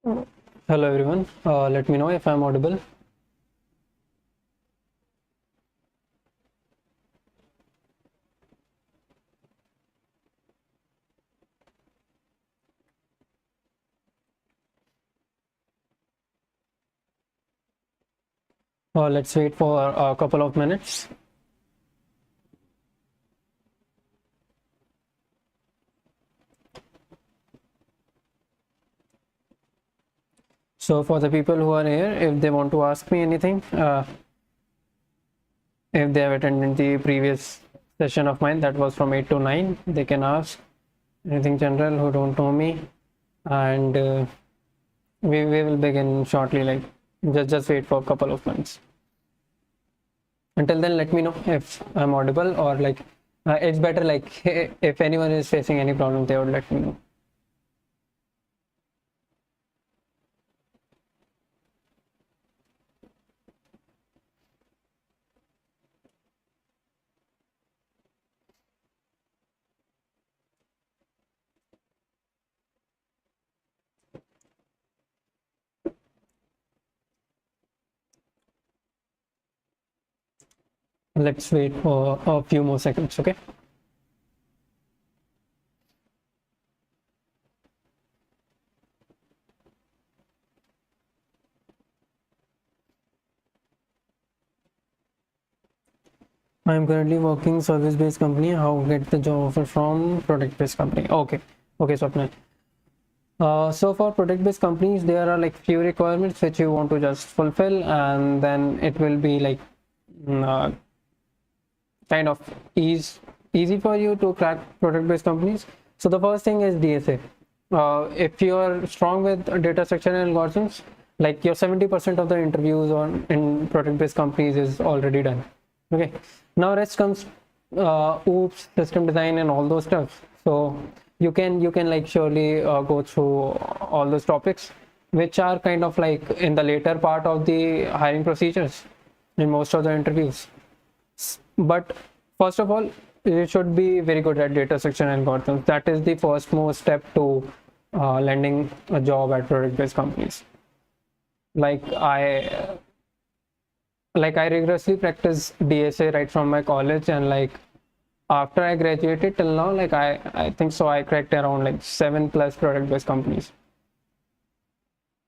Hello everyone, let me know if I'm audible. Let's wait for a couple of minutes. So for the people who are here, if they want to ask me anything, if they have attended the previous session of mine that was from 8 to 9, they can ask anything general who don't know me, and we will begin shortly. Like just wait for a couple of minutes. Until then, let me know if I'm audible, or like it's better like if anyone is facing any problem, they would let me know. Let's wait for a few more seconds, okay? I'm currently working service-based company. How get the job offer from product-based company? Okay, Swapnil. So for product-based companies, there are like few requirements which you want to just fulfill, and then it will be like kind of easy for you to crack product-based companies. So the first thing is DSA. If you are strong with data structure and algorithms, like your 70% of the interviews in product-based companies is already done. Okay, now rest comes OOPS, system design, and all those stuff. So you can like surely go through all those topics, which are kind of like in the later part of the hiring procedures in most of the interviews. But first of all, you should be very good at data structure and algorithms. That is the first most step to landing a job at product-based companies. Like I rigorously practice DSA right from my college, and like after I graduated till now, like I think so I cracked around like 7+ product-based companies.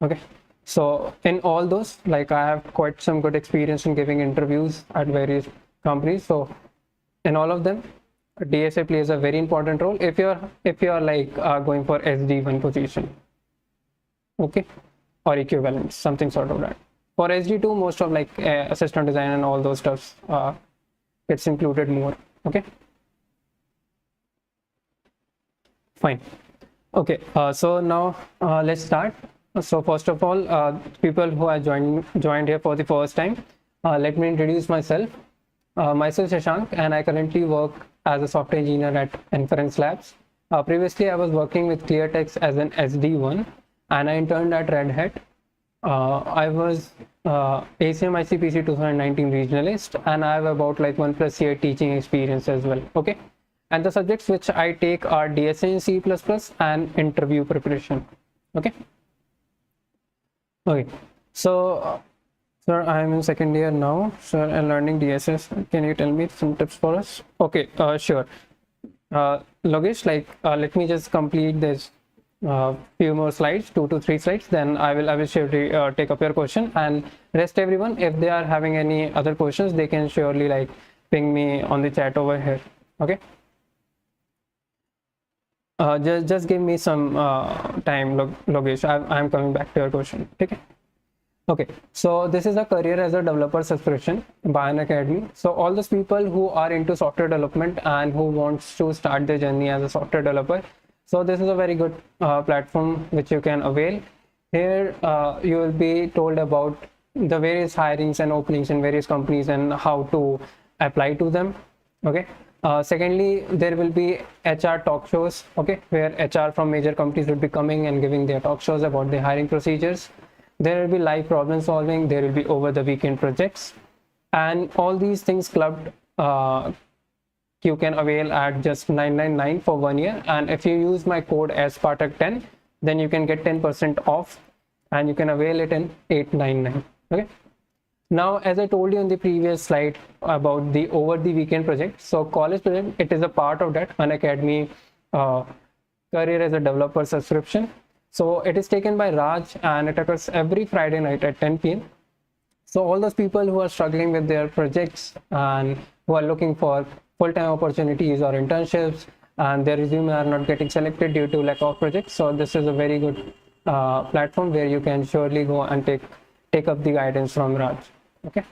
Okay, so in all those, like I have quite some good experience in giving interviews at various companies. So in all of them, DSA plays a very important role if you're like going for SD1 position, okay, or equivalent, something sort of that. For SD2, most of like assistant design and all those stuffs gets included more. Okay, fine. Okay, so now let's start. So first of all, people who are joined here for the first time, let me introduce myself. Myself Shashank, and I currently work as a software engineer at Inference Labs. Previously, I was working with ClearText as an SD1, and I interned at Red Hat. I was ACM ICPC 2019 regionalist, and I have about like 1+ year teaching experience as well. Okay, and the subjects which I take are DSA in C++ and interview preparation. Okay. Okay, so sir, I am in second year now, sir, and learning DSS. Can you tell me some tips for us? Okay, sure. Logesh, like, let me just complete this few more slides, 2 to 3 slides. Then I will surely take up your question, and rest everyone, if they are having any other questions, they can surely like ping me on the chat over here. Okay. Just give me some time, Logesh. I'm coming back to your question. Okay. Okay, so this is a career as a developer subscription by Unacademy. So all those people who are into software development and who wants to start their journey as a software developer, so this is a very good platform which you can avail. Here you will be told about the various hirings and openings in various companies and how to apply to them. Okay. Secondly, there will be HR talk shows, okay, where HR from major companies will be coming and giving their talk shows about the hiring procedures. There will be live problem solving, there will be over the weekend projects, and all these things clubbed you can avail at just $999 for 1 year. And if you use my code as Pathak10, then you can get 10% off and you can avail it in 899. Okay. Now, as I told you in the previous slide about the over the weekend project, so college project, it is a part of that Unacademy career as a developer subscription. So it is taken by Raj, and it occurs every Friday night at 10 p.m. So all those people who are struggling with their projects and who are looking for full-time opportunities or internships, and their resume are not getting selected due to lack of projects, so this is a very good platform where you can surely go and take up the guidance from Raj. Okay.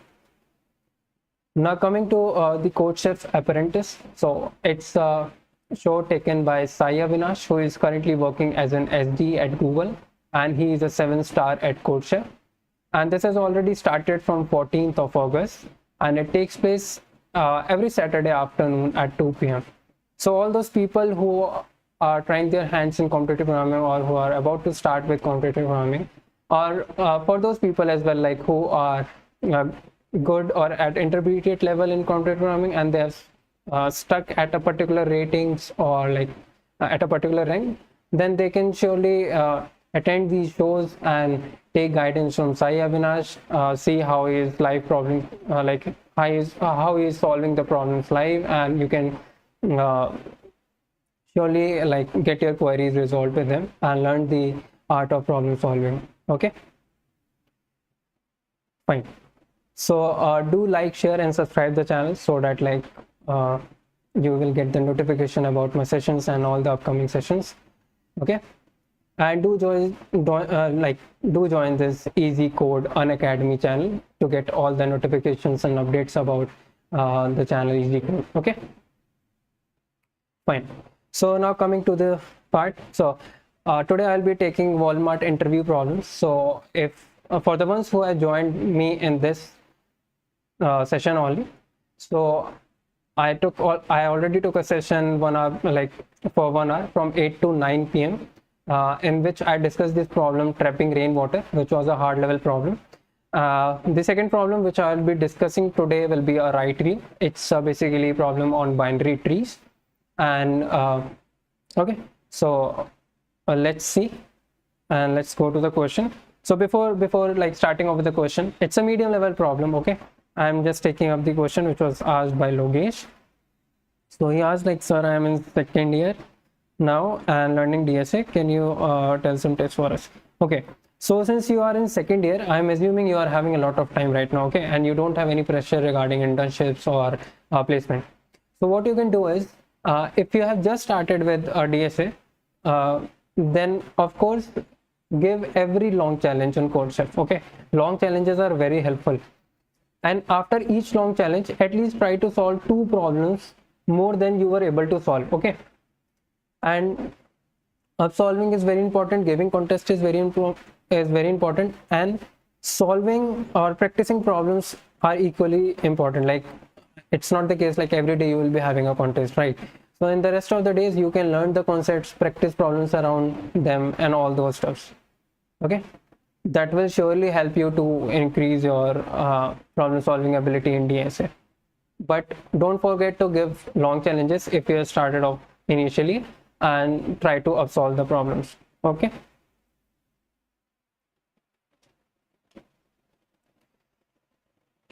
Now coming to the Code Chef Apprentice. So it's a show taken by Sai Avinash, who is currently working as an SD at Google, and he is a 7-star at Code Chef. And this has already started from 14th of August, and it takes place every Saturday afternoon at 2 p.m. So all those people who are trying their hands in competitive programming, or who are about to start with competitive programming, or for those people as well, like who are good or at intermediate level in competitive programming, and they have stuck at a particular ratings or like at a particular rank, then they can surely attend these shows and take guidance from Sai Avinash, see how his live problem, like how he is solving the problems live, and you can surely like get your queries resolved with them and learn the art of problem solving. Okay, fine. So do like, share and subscribe the channel, so that like you will get the notification about my sessions and all the upcoming sessions. Okay, and do join this Easy Code Unacademy channel to get all the notifications and updates about the channel Easy Code. Okay, fine. So now coming to the part. So today I'll be taking Walmart interview problems. So if for the ones who have joined me in this session only, so I already took a session 1 hour, like for 1 hour from 8 to 9 p.m. In which I discussed this problem, trapping rainwater, which was a hard level problem. The second problem which I will be discussing today will be a right view. It's basically a problem on binary trees. And okay, so let's see, and let's go to the question. So before like starting off with the question, it's a medium level problem. Okay, I'm just taking up the question which was asked by Logesh. So he asked, like, sir, I am in second year now and learning DSA. Can you tell some tips for us? Okay, so since you are in second year, I'm assuming you are having a lot of time right now. Okay, and you don't have any pressure regarding internships or placement. So what you can do is, if you have just started with a DSA, then of course give every long challenge on Code Chef. Okay, long challenges are very helpful, and after each long challenge, at least try to solve 2 problems more than you were able to solve. Okay, and solving is very important, giving contest is very important, and solving or practicing problems are equally important. Like, it's not the case like every day you will be having a contest, right? So in the rest of the days you can learn the concepts, practice problems around them and all those stuffs. Okay, that will surely help you to increase your problem solving ability in DSA. But don't forget to give long challenges if you started off initially, and try to solve the problems. Okay,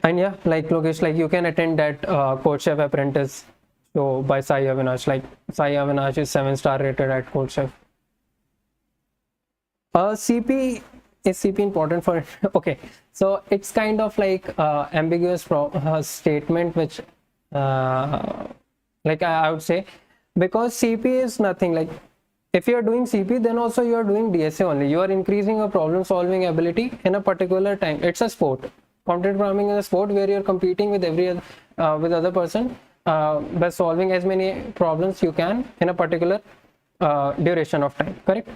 and yeah, like Logesh, like you can attend that Code Chef Apprentice show by Sai Avinash. Like, Sai Avinash is 7-star rated at Code Chef. CP, is CP important for okay, so it's kind of like ambiguous statement, which like I would say, because CP is nothing. Like, if you are doing CP, then also you are doing DSA only. You are increasing your problem solving ability in a particular time. It's a sport. Content programming is a sport where you are competing with with other person by solving as many problems you can in a particular duration of time. Correct?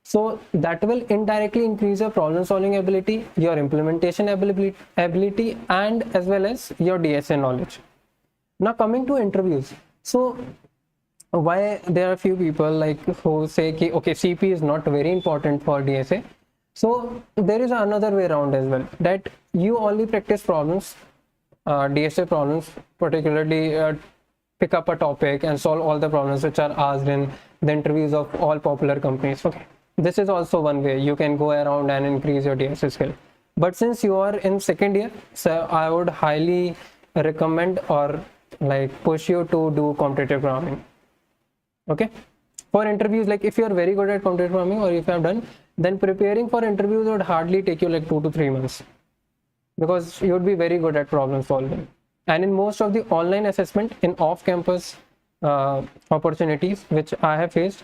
So that will indirectly increase your problem solving ability, your implementation ability, and as well as your DSA knowledge. Now coming to interviews. So why there are a few people like who say, okay, CP is not very important for DSA. So there is another way around as well, that you only practice problems, DSA problems, particularly pick up a topic and solve all the problems which are asked in the interviews of all popular companies. Okay, this is also one way you can go around and increase your DSA skill. But since you are in second year, so I would highly recommend or like push you to do competitive programming. Okay, for interviews, like if you are very good at competitive programming or if you have done, then preparing for interviews would hardly take you like 2 to 3 months, because you would be very good at problem solving. And in most of the online assessment in off-campus opportunities which I have faced,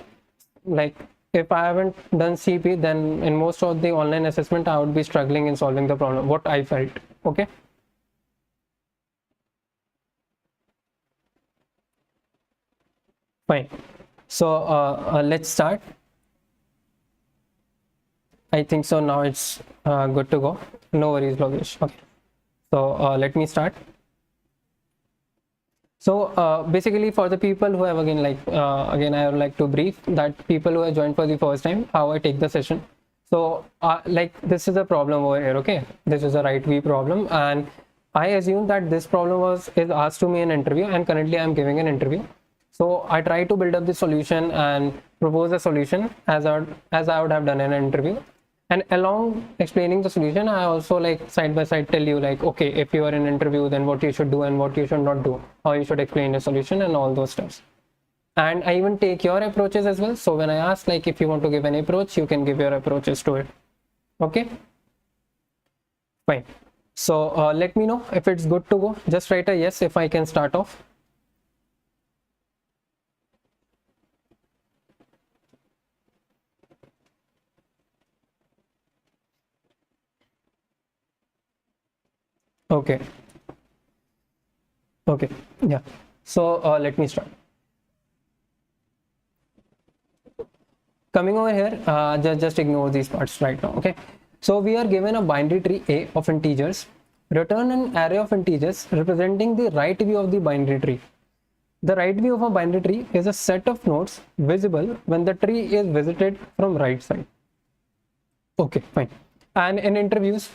like if I haven't done CP, then in most of the online assessment I would be struggling in solving the problem, what I felt. Okay, fine. So let's start. I think so now it's good to go. No worries, Logesh. Okay, so let me start. So basically, for the people who have again I would like to brief that people who have joined for the first time how I take the session. So like this is a problem over here. Okay, this is a right V problem, and I assume that this problem is asked to me in interview, and currently I'm giving an interview. So I try to build up the solution and propose a solution as I would have done in an interview. And along explaining the solution, I also like side by side tell you like, okay, if you are in an interview, then what you should do and what you should not do, how you should explain the solution and all those stuff. And I even take your approaches as well. So when I ask like if you want to give an approach, you can give your approaches to it. Okay, fine. So let me know if it's good to go. Just write a yes if I can start off. Okay. Okay. Yeah. So let me start. Coming over here, just ignore these parts right now. Okay. So we are given a binary tree A of integers. Return an array of integers representing the right view of the binary tree. The right view of a binary tree is a set of nodes visible when the tree is visited from right side. Okay, fine. And in interviews,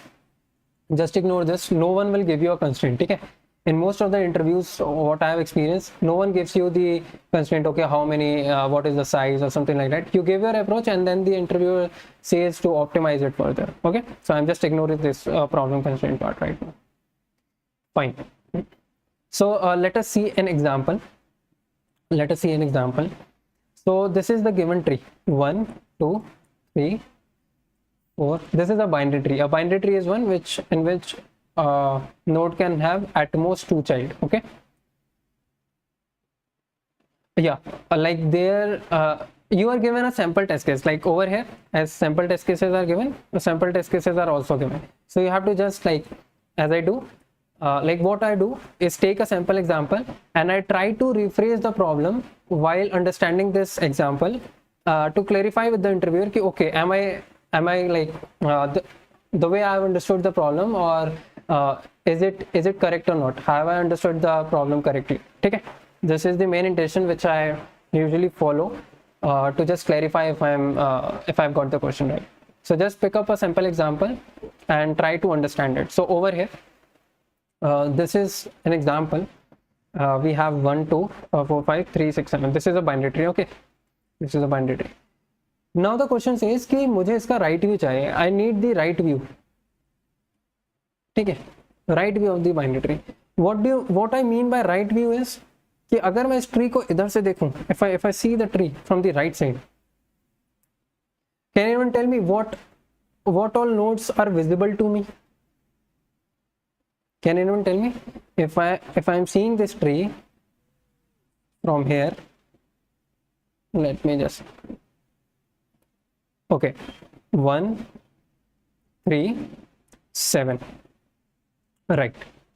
just ignore this. No one will give you a constraint. Okay, in most of the interviews what I have experienced, no one gives you the constraint, okay, how many what is the size or something like that. You give your approach and then the interviewer says to optimize it further. Okay, so I'm just ignoring this problem constraint part right now. Fine. So let us see an example. So this is the given tree: 1, 2, 3, 4. This is a binary tree. A binary tree is one in which node can have at most 2 child. Okay, yeah, like there you are given a sample test case, like over here as sample test cases are given, the sample test cases are also given. So you have to just like, as I do, like what I do is take a sample example and I try to rephrase the problem while understanding this example to clarify with the interviewer ki, okay, am I like the way I have understood the problem, or is it correct or not? Have I understood the problem correctly? Okay, this is the main intention which I usually follow to just clarify if I've got the question right. So just pick up a sample example and try to understand it. So over here, this is an example. We have 1, 2, 4, 5, 3, 6, 7. This is a binary tree. Okay, this is a binary tree. Now the question says कि मुझे इसका right view चाहिए. I need the right view. ठीक है, right view of the binary tree. What I mean by right view is कि अगर मैं इस tree को इधर से देखूं, if I see the tree from the right side, can anyone tell me what all nodes are visible to me? Can anyone tell me if I'm seeing this tree from here? Let me just. Okay, 1, 3, 7. Right,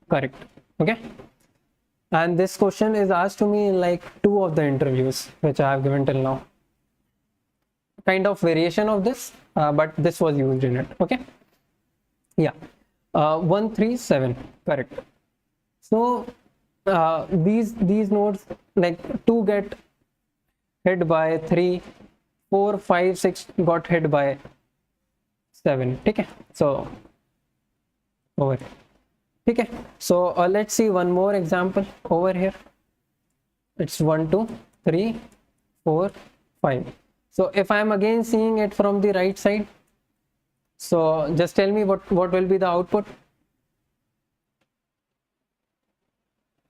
correct. Okay, and this question is asked to me in like 2 of the interviews which I have given till now. Kind of variation of this, but this was used in it. Okay, yeah, 1, 3, 7, correct. So these nodes, like 2 get hit by 3, 4, 5, 6 got hit by 7. Okay, so over here. Okay, so let's see one more example over here. It's 1, 2, 3, 4, 5. So if I am again seeing it from the right side, so just tell me what will be the output.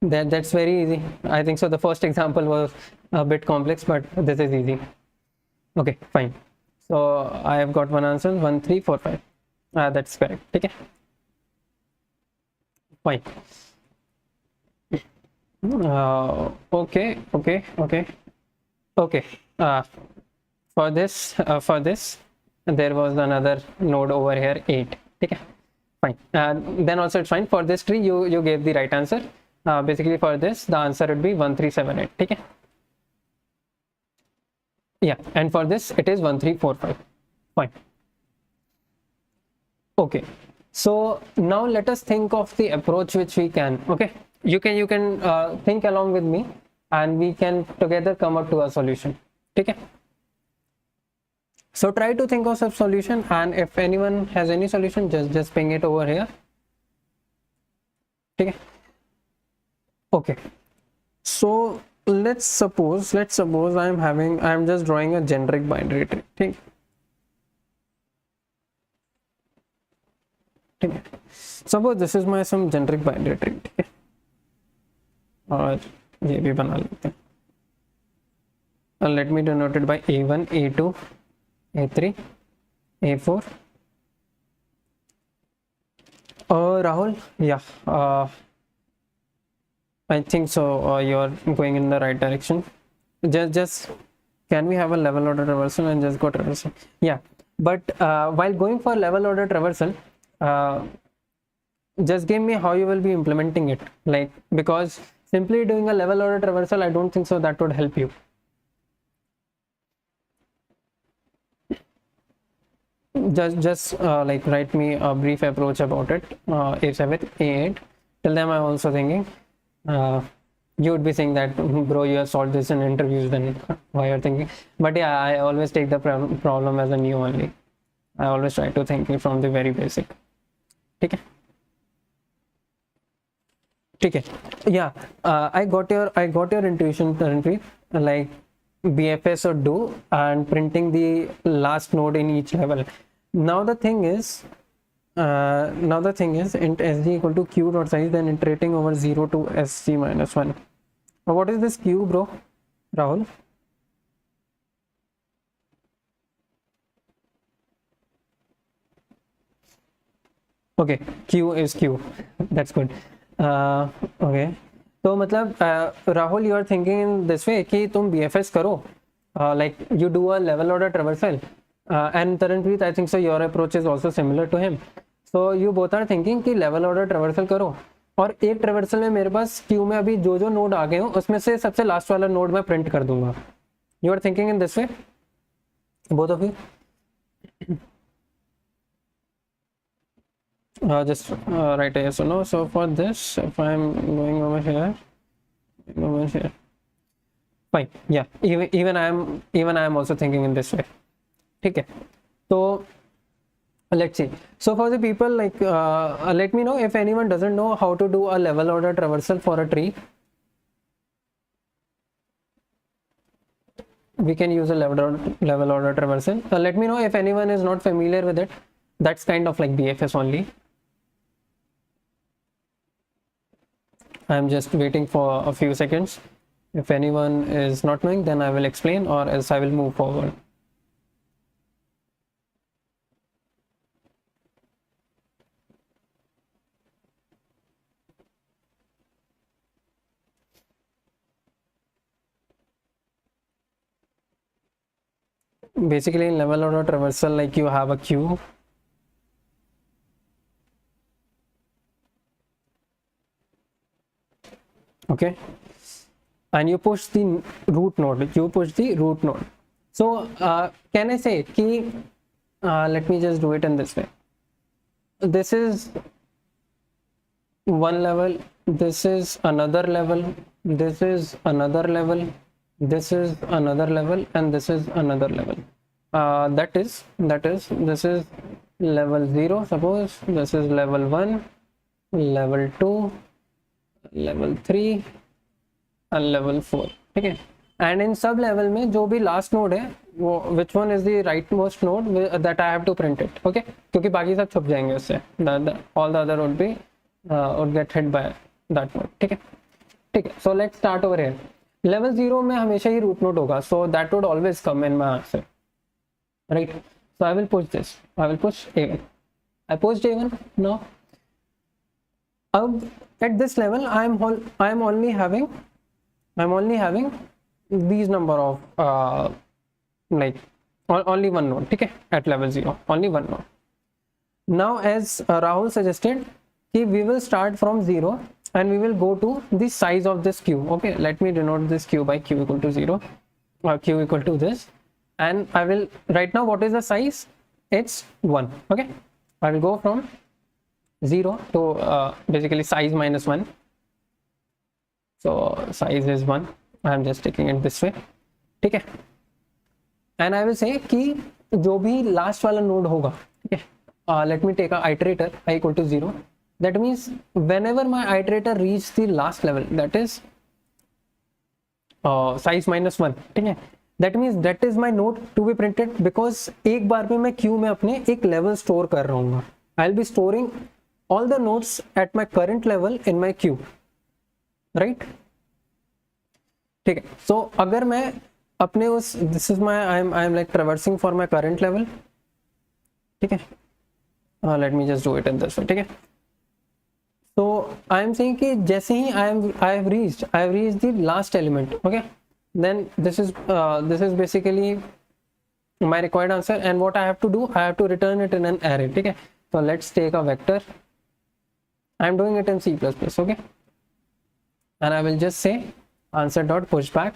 That's very easy. I think so. The first example was a bit complex, but this is easy. Okay, fine. So I have got one answer, 1 3 4 5. That's correct. Okay, fine. Okay. For this, there was another node over here, 8. Okay, fine. Then also it's fine. For this tree, you gave the right answer. Basically for this, the answer would be 1378. Okay. Yeah, and for this it is 1345. Fine. Okay. So now let us think of the approach which we can. Okay, you can think along with me, and we can together come up to a solution. Okay. So try to think of a solution, and if anyone has any solution, just ping it over here. Okay. Okay. So let's suppose I'm just drawing a generic binary tree. Okay. Suppose this is my some generic binary tree. Okay. और ये भी बना लेते हैं. Let me denote it by A1, A2, A3, A4. Rahul, yeah, I think so. You're going in the right direction. Just can we have a level order traversal and just go traversal? Yeah, but while going for level order traversal, just give me how you will be implementing it. Like, because simply doing a level order traversal, I don't think so that would help you. Just like write me a brief approach about it. A7, A8. Till then I'm also thinking. You would be saying that, bro, you have solved this in interviews, then why you're thinking. But yeah, I always take the problem as a new only. I always try to think it from the very basic. Okay. Okay. Yeah, I got your intuition currently, like BFS or do and printing the last node in each level. Now the thing is int sg equal to q dot size, then iterating over 0 to sg minus 1. Now what is this q, bro? Rahul? Okay, q is q. That's good. Okay. तो मतलब Rahul, you are thinking in this way कि तुम BFS करो, like you do a level order traversal, and Taranpreet, I think so your approach is also similar to him. So you both are thinking कि level order traversal करो, और एक traversal में मेरे पास queue में अभी जो नोड आ गए हो उसमें से सबसे लास्ट वाला नोड मैं प्रिंट कर दूंगा. You are thinking in this way, both of you? Just write a yes or no. So for this, if I'm going over here, fine. Yeah, even I am also thinking in this way. Okay. So let's see. So for the people, like let me know if anyone doesn't know how to do a level order traversal for a tree. We can use a level order traversal. Let me know if anyone is not familiar with it. That's kind of like BFS only. I'm just waiting for a few seconds. If anyone is not knowing, then I will explain, or else I will move forward. Basically, in level order traversal, like you have a queue. Okay, and you push the root node. So can I say key? Let me just do it in this way. This is one level, this is another level, this is another level, this is another level, and this is another level. That is this is level 0. Suppose this is level 1, level 2, level 3 and level 4. ठीक है. And in सब level में जो भी last node है which one is the rightmost node that I have to print it. Okay, क्योंकि बाकी सब छुप जाएंगे उससे, all the other would be would get hit by that node. ठीक है, ठीक है. So let's start over here. Level 0 में हमेशा ही root node होगा, so that would always come in my answer, right? So I will push this. I will push A1. I pushed A1 now. At this level, I am only having these number of like only one node. Okay, at level 0, only one node. Now, as Rahul suggested, we will start from 0 and we will go to the size of this queue. Okay, let me denote this queue by q equal to 0 or q equal to this, and I will right now, what is the size? It's 1. Okay, I will go from 0 to basically size minus 1. So size is 1. I am just taking it this way. ठीक है, and I will say कि जो भी last वाला node होगा, ठीक है, let me take a iterator I equal to 0. That means whenever my iterator reach the last level, that is size minus 1, ठीक है, that means that is my node to be printed, because एक बार में मैं queue में अपने एक level store कर रहा हूँ. I'll be storing all the nodes at my current level in my queue, right? ठीक है, so अगर मैं अपने उस this is my I am like traversing for my current level, ठीक है, let me just do it in this way, ठीक है. So I am saying कि जैसे ही I have reached the last element, okay, then this is basically my required answer, and what I have to do, I have to return it in an array. ठीक है, so let's take a vector. I am doing it in C++, okay, and I will just say answer dot pushback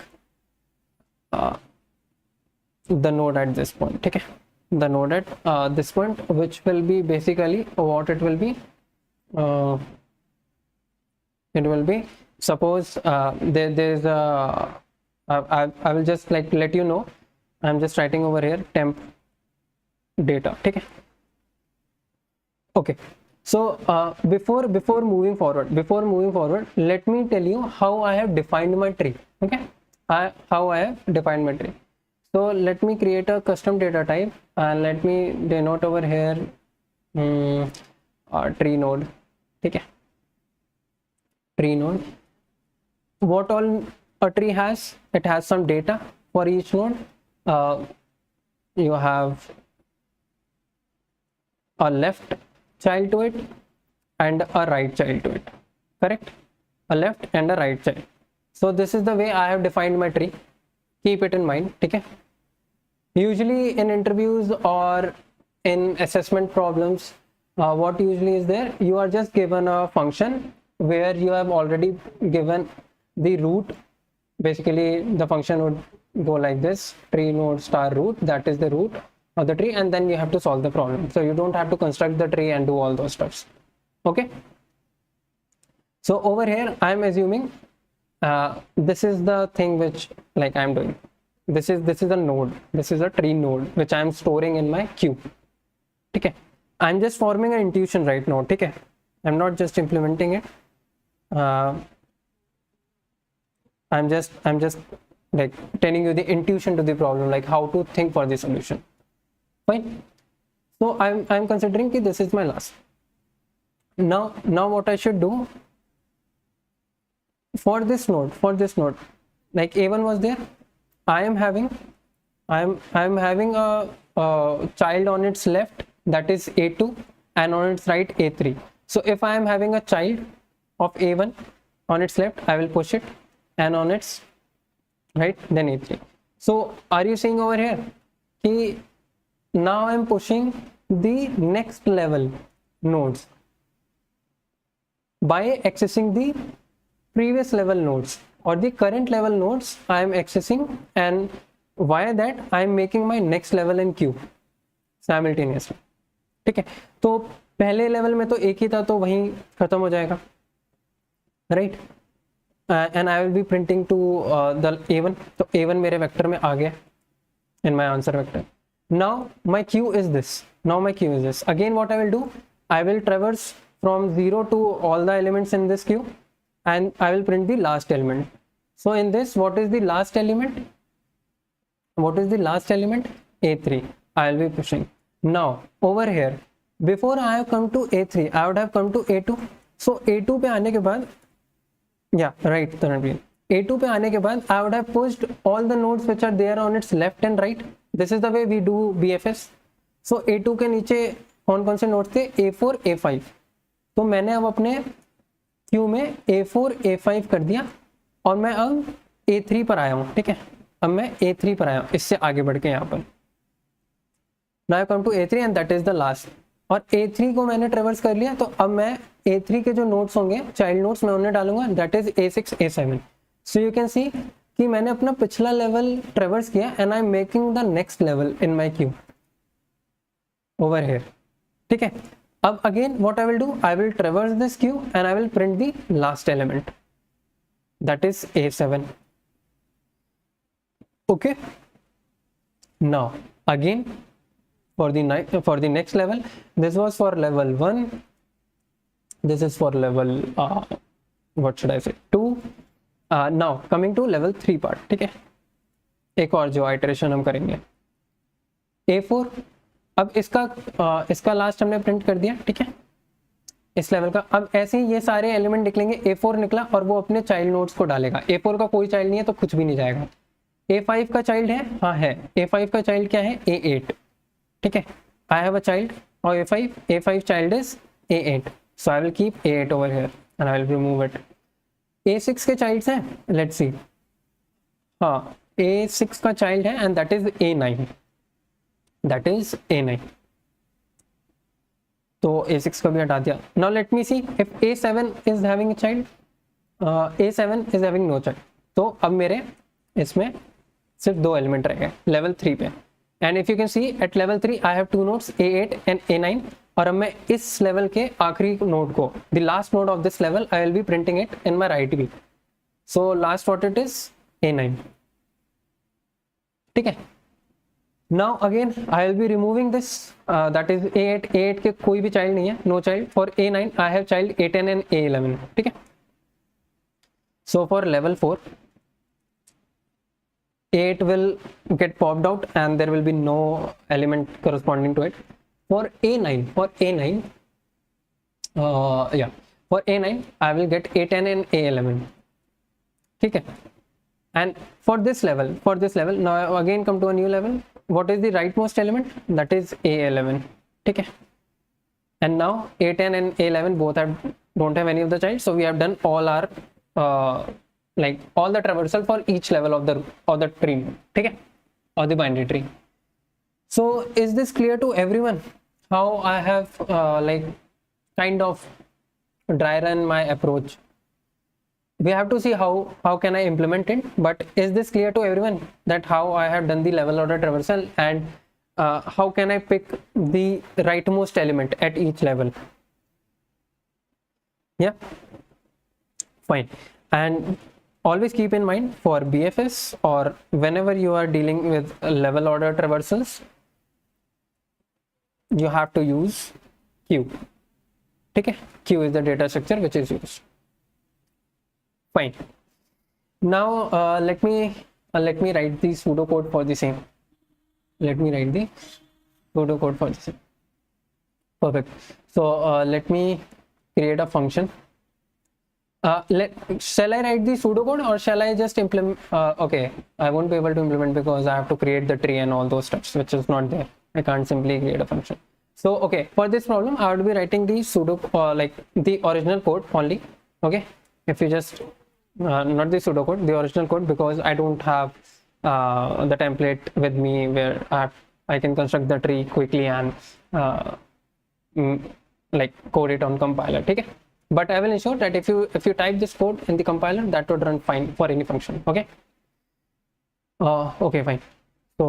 the node at this point. ठीक है, the node at this point, which will be basically what it will be. It will be, suppose there's a I will just like let you know, I'm just writing over here temp data. ठीक है, okay. So before moving forward, let me tell you how I have defined my tree. Okay, how I have defined my tree. So let me create a custom data type and let me denote over here tree node. ठीक है, tree node. What all a tree has? It has some data for each node. You have a left child to it and a right child to it, correct? A left and a right child. So this is the way I have defined my tree. Keep it in mind. Okay, usually in interviews or in assessment problems, what usually is there, you are just given a function where you have already given the root. Basically the function would go like this: tree node star root, that is the root of the tree, and then you have to solve the problem. So you don't have to construct the tree and do all those stuffs. Okay, so over here I am assuming this is the thing which like I am doing. This is a node, this is a tree node which I am storing in my queue. Okay, I'm just forming an intuition right now. Okay, I'm not just implementing it. I'm just like telling you the intuition to the problem, like how to think for the solution. Fine. So I'm considering that this is my last. Now what I should do for this node, like A1 was there, I am having a child on its left, that is A2, and on its right A3. So if I am having a child of A1 on its left, I will push it, and on its right then A3. So are you seeing over here कि now I am pushing the next level nodes by accessing the previous level nodes, or the current level nodes I am accessing, and via that I am making my next level in queue simultaneously. ठीक है, तो पहले level में तो एक ही था, तो वहीं खत्म हो जाएगा, right? And I will be printing to the A1. तो A1 मेरे वेक्टर में आ गया in my answer vector. Now my queue is this. Again, what I will do, I will traverse from 0 to all the elements in this queue, and I will print the last element. So in this, what is the last element? what is the last element? A3. I'll be pushing. Now over here, before I have come to A3, I would have come to A2. So A2 पे आने के बाद, yeah, right, Tanvi. A2 पे आने के बाद I would have pushed all the nodes which are there on its left and right. This is the way we do BFS. So A2 के नीचे कौन से नोड्स थे? A4, A5. तो मैंने अब अपने क्यू में A4, A5 कर दिया और मैं अब A3 पर आया हूँ, ठीक है। अब मैं A3 पर आया हूँ, इससे आगे बढ़ के यहाँ पर Now I come to A3 and that is the last. और A3 को मैंने ट्रेवर्स कर लिया, तो अब मैं A3 के जो नोट्स होंगे, चाइल्ड नोट्स, मैं उन्हें डालूंगा, that is A6, A7. So you can सी कि मैंने अपना पिछला लेवल ट्रेवर्स किया and I am making the next level in my Q over here, ठीक है। अब again what I will do, I will ट्रेवर्स this Q and I will print the last element, that is A7. Okay, now again for the next level, this was for level 1, this is for level what should I say 2. Now coming to level 3 part, ठीक है। एक और जो iteration हम करेंगे A4. अब इसका last हमने प्रिंट कर दिया, ठीक है, इस लेवल का। अब ऐसे ही ये सारे एलिमेंट निकलेंगे, A4 निकला और वो अपने चाइल्ड नोड्स को डालेगा। A4 का कोई चाइल्ड नहीं है तो कुछ भी नहीं जाएगा। A5 का चाइल्ड है, हाँ है। A5 का चाइल्ड क्या है? A8, ठीक है। आई हैव अ चाइल्ड और A5 child is A8, so I will keep A8 over here and I will remove it. A6 के चाइल्ड्स हैं, लेट्स सी, हाँ A6 का चाइल्ड है and that is A9, that is A9, तो A6 को भी हटा दिया। Now let me see if A7 is having a child, A7 is having no child, तो अब मेरे इसमें सिर्फ 2 एलिमेंट रह गए लेवल 3 पे। And if you can see at level 3 I have 2 nodes A8 and A9, और अब मैं इस लेवल के आखिरी नोड को, the last node of this level, I will be printing it in my right wheel. So last what it is A9, ठीक है। Now again I will be removing this, that is A8 के कोई भी child नहीं है, no child. For A9 I have child A10 and A11, ठीक है। So for level 4 8 will get popped out and there will be no element corresponding to it. For A9, for A9 I will get A10 and A11, ठीक है। And for this level, now I again come to a new level. What is the rightmost element? That is A11, ठीक है। And now A10 and A11 both don't have any of the child, so we have done all our like all the traversal for each level of the tree, ठीक है, or the binary tree. So is this clear to everyone how I have like kind of dry run my approach? We have to see how can I implement it, but is this clear to everyone that how I have done the level order traversal and how can I pick the rightmost element at each level? Yeah, fine. And always keep in mind, for BFS or whenever you are dealing with level order traversals, you have to use queue, ठीक है। Queue is the data structure which is used. Fine. Now let me write the pseudocode for the same. Let me write the pseudocode for the same. Perfect. So let me create a function. Shall I write the pseudocode or shall I just implement? Okay, I won't be able to implement because I have to create the tree and all those stuff, which is not there. I can't simply create a function. So okay, for this problem I would be writing the pseudo like the original code only. Okay, if you just not the pseudocode, the original code, because I don't have the template with me where I can construct the tree quickly and like code it on compiler, ठीक है। But I will ensure that if you type this code in the compiler, that would run fine for any function. Okay. Okay, fine. So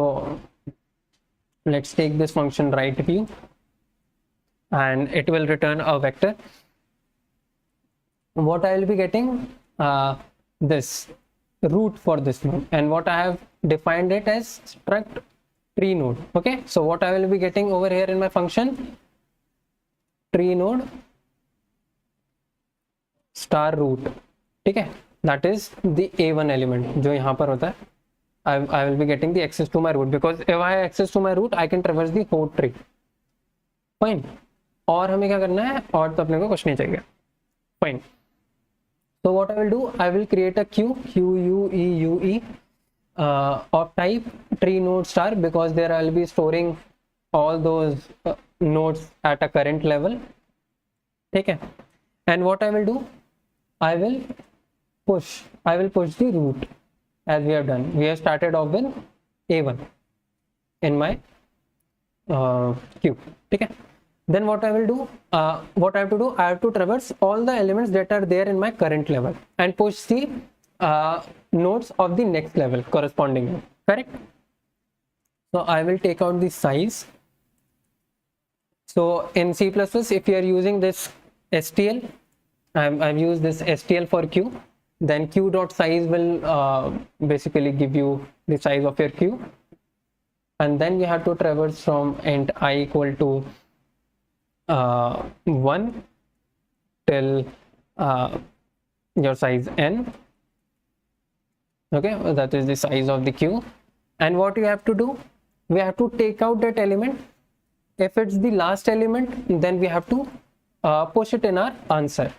let's take this function right view, and it will return a vector. What I will be getting this root for this node, and what I have defined it as struct tree node. Okay. So what I will be getting over here in my function, tree node star root, ठीक है, that is the A1 element जो यहाँ पर होता है, I will be getting the access to my root, because if I have access to my root, I can traverse the whole tree. Fine. और हमें क्या करना है, और तो अपने को कुछ नहीं चाहिए. Fine. So what I will do, I will create a queue, QUEUE, of type tree node star, because there I will be storing all those nodes at a current level. ठीक है. And what I will do, I will push the root, as we have done. We have started off with A1 in my queue. ठीक है. Then what I will do, what I have to do, I have to traverse all the elements that are there in my current level and push the nodes of the next level correspondingly. Correct? So I will take out the size. So in C++, if you are using this STL, I've used this STL for queue, then queue.size will basically give you the size of your queue, and then you have to traverse from int I equal to 1 till your size n. Okay, that is the size of the queue. And what you have to do, we have to take out that element. If it's the last element, then we have to push it in our answer.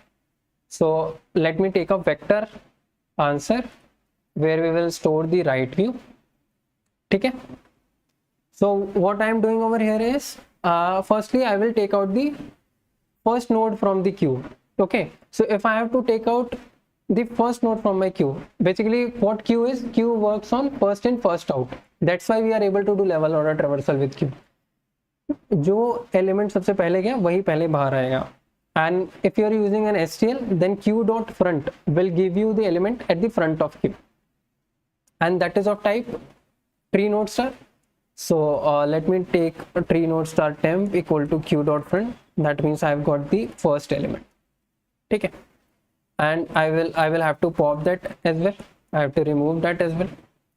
So let me take a vector answer where we will store the right view. Okay. So what I am doing over here is, firstly I will take out the first node from the queue. Okay. So if I have to take out the first node from my queue, basically what queue is, queue works on first in first out. That's why we are able to do level order traversal with queue. जो element सबसे पहले गया वही पहले बाहर आएगा. And if you are using an STL, then queue.front will give you the element at the front of queue, and that is of type tree node star. So let me take a tree node star temp equal to queue.front. That means I have got the first element. Okay, and I will have to pop that as well. I have to remove that as well.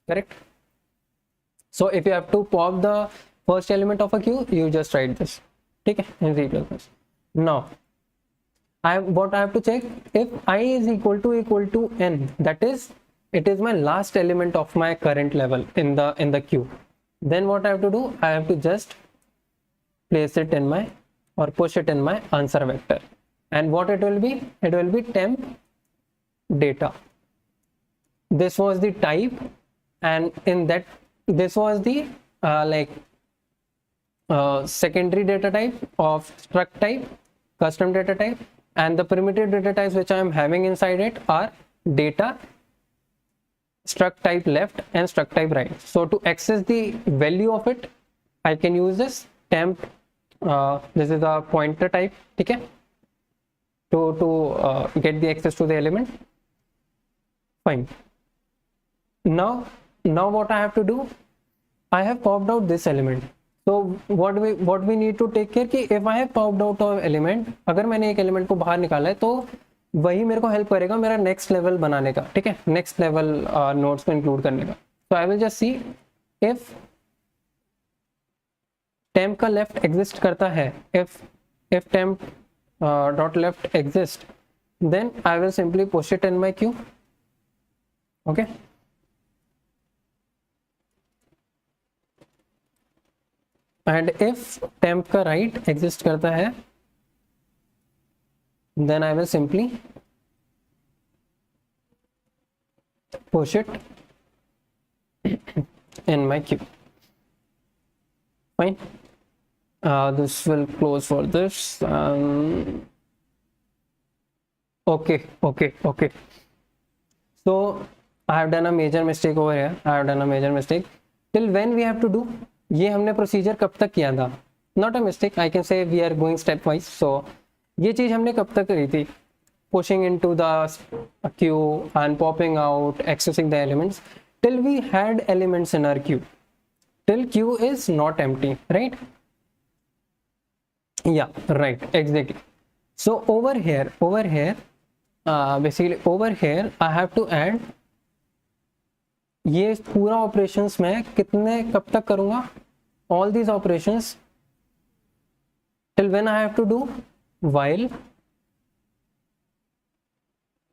Correct. So if you have to pop the first element of a queue, you just write this. Okay, in C++. Now what I have to check, if I is equal to n, that is, it is my last element of my current level in the queue. Then what I have to do, I have to just place it in my, or push it in my answer vector. And what it will be, temp data. This was the type, and in that, this was the secondary data type of struct type, custom data type, and the primitive data types which I am having inside it are data, struct type left and struct type right. So to access the value of it, I can use this temp, this is a pointer type, okay, to get the access to the element. Fine. Now what I have to do, I have popped out this element. So what we need to take care कि if I have popped out an element, अगर मैंने एक element को बाहर निकाला है तो वही मेरे को help करेगा मेरा next level बनाने का. ठीक है, next level nodes को include करने का. So I will just see if temp का left exist करता है, if temp dot left exist, then I will simply push it in my queue. Okay. And if temp का right exist करता है, then I will simply push it in my queue. Fine. This will close for this. Okay. So I have done a major mistake over here. Till when we have to do? ये हमने procedure कब तक किया था? Not a mistake, I can say we are going stepwise. So ये चीज़ हमने कब तक करी थी? Pushing into the queue and popping out, accessing the elements till we had elements in our queue, till queue is not empty, right? Yeah right, exactly. So over here basically over here I have to add, ये पूरा operations में कितने कब तक करूंगा? All these operations till when I have to do while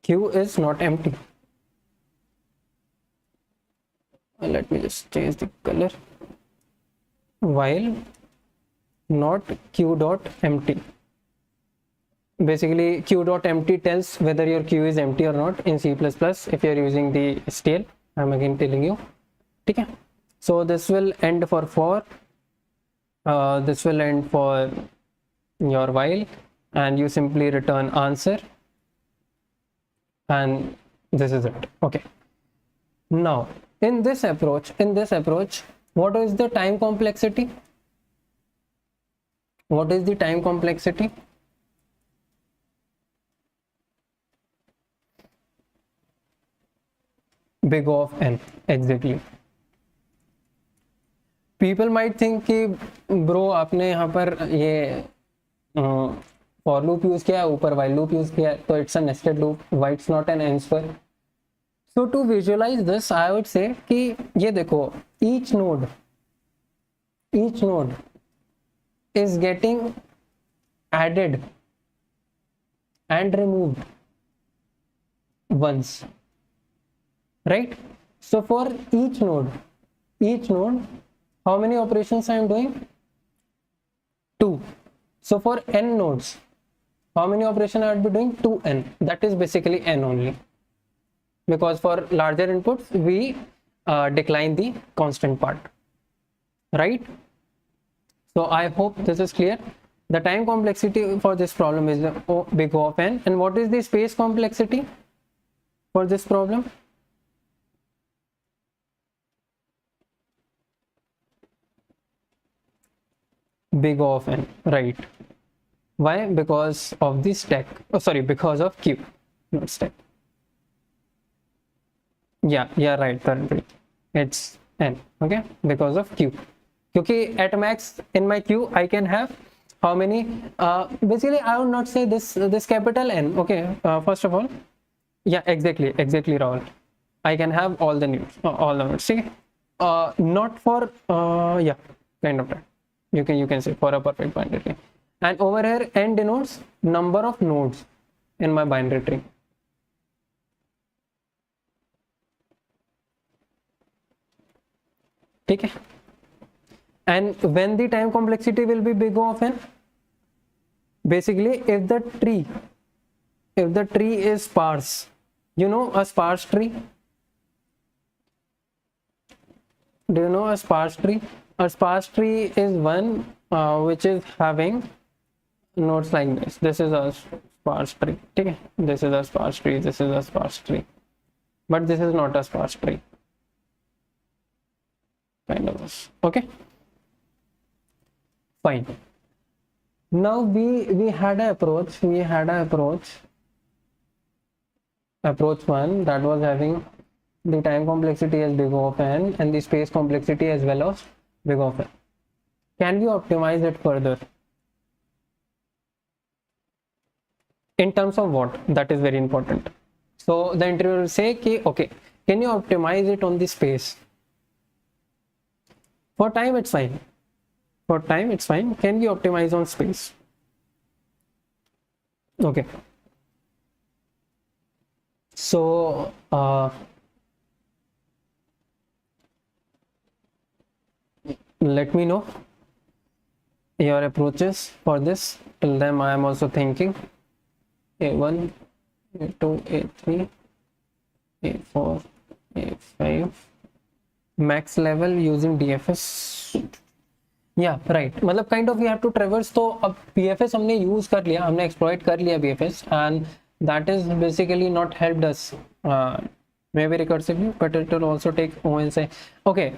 queue is not empty. let me just change the color. While not q dot empty. Basically q dot empty tells whether your queue is empty or not in C++ if you're using the STL. I'm again telling you. Okay, so this will end for this will end for your while, and you simply return answer, and this is it. Okay, now in this approach, what is the time complexity? What is the time complexity? Big O of n. Exactly. People might think कि bro आपने यहाँ पर ये for loop use किया है, ऊपर while loop use किया है, तो it's a nested loop. Why it's not an n square? So to visualize this, I would say कि ये देखो, each node is getting added and removed once, right? So for each node, how many operations I am doing? 2. So for n nodes, how many operations I would be doing? 2n. That is basically n only, because for larger inputs we decline the constant part, right? So I hope this is clear. The time complexity for this problem is the big O of n. And what is the space complexity for this problem? Big O of n, right? Why? Because of the stack. Oh, sorry, because of q, not stack. Yeah, right, currently it's n. Okay, because of q. Because at max in my queue I can have how many? Basically, I would not say this capital N. Okay, first of all, yeah, exactly, Rahul. I can have all the nodes. See, not for yeah, kind of that. You can say for a perfect binary tree. And over here, n denotes number of nodes in my binary tree. Okay. And when the time complexity will be big O of n? Basically, if the tree is sparse, you know a sparse tree? Do you know a sparse tree? A sparse tree is one which is having nodes like this. This is a sparse tree. Okay? This is a sparse tree. This is a sparse tree. But this is not a sparse tree. Kind of this. Okay? Fine. Now we had an approach. Approach 1 that was having the time complexity as big O of n and the space complexity as well as big O of n. Can we optimize it further? In terms of what? That is very important. So the interviewer will say, okay, can you optimize it on the space? For time, it's fine. Can we optimize on space? Okay. So let me know your approaches for this. Till then I am also thinking A1, A2, A3, A4, A5, max level using DFS. Yeah, right. मतलब kind of we have to traverse. तो अब BFS हमने use कर लिया, हमने exploit कर लिया BFS, and that is basically not helped us maybe recursively, but it will also take O and say, okay,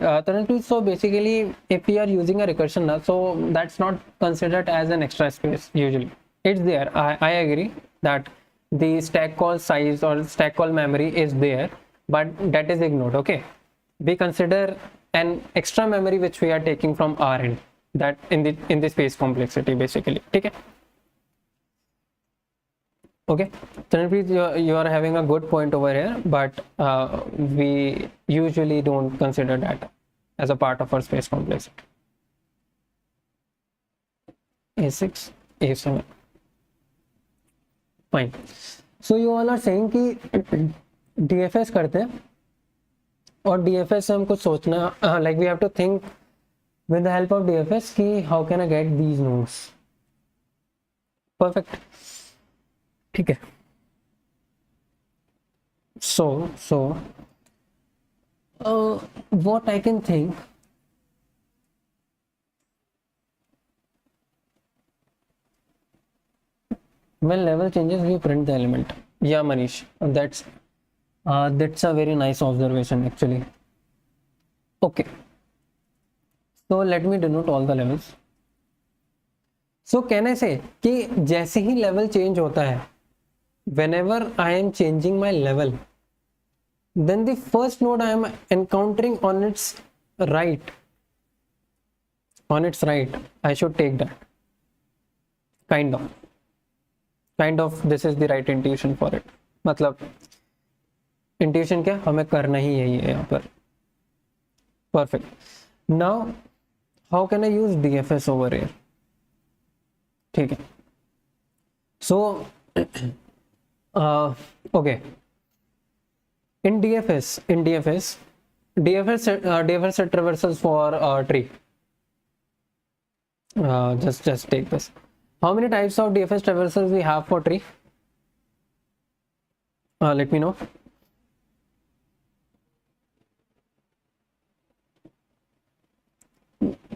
so basically if we are using a recursion, so that's not considered as an extra space usually. It's there. I agree that the stack call size or stack call memory is there, but that is ignored. Okay, we consider an extra memory which we are taking from our end, that in the space complexity basically. Okay. Okay, Tanpreet, you are having a good point over here, but we usually don't consider that as a part of our space complexity. A6, A7. Fine. So you all are saying कि DFS करते हैं और DFS से हम कुछ सोचना, like we have to think with the help of DFS कि how can I get these nodes. Perfect. ठीक है. So what I can think, when level changes we print the element. Yeah, Manish, that's a very nice observation actually. Okay, so let me denote all the levels. So can I say कि जैसे ही level change होता है, whenever I am changing my level, then the first node I am encountering on its right, I should take that. Kind of this is the right intuition for it. मतलब intuition क्या, हमें करना ही है ये यहाँ पर. Perfect. Now how can I use DFS over here? ठीक है. So okay, in DFS set traversals for tree. Just take this. How many types of DFS traversals we have for tree? Let me know.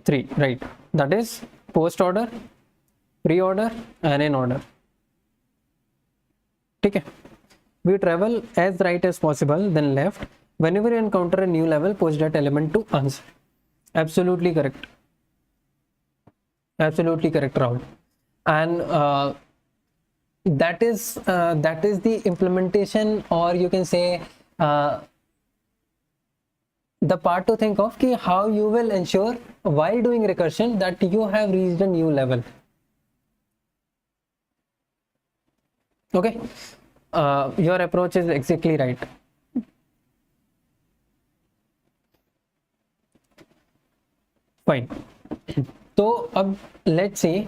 Three, right? That is post order, pre-order, and in order. ठीक है. We travel as right as possible, then left. Whenever you encounter a new level, push that element to answer. Absolutely correct. Absolutely correct, Rahul. And that is the implementation, or you can say the part to think of कि how you will ensure while doing recursion that you have reached a new level. Okay, your approach is exactly right. Fine. तो अब let's say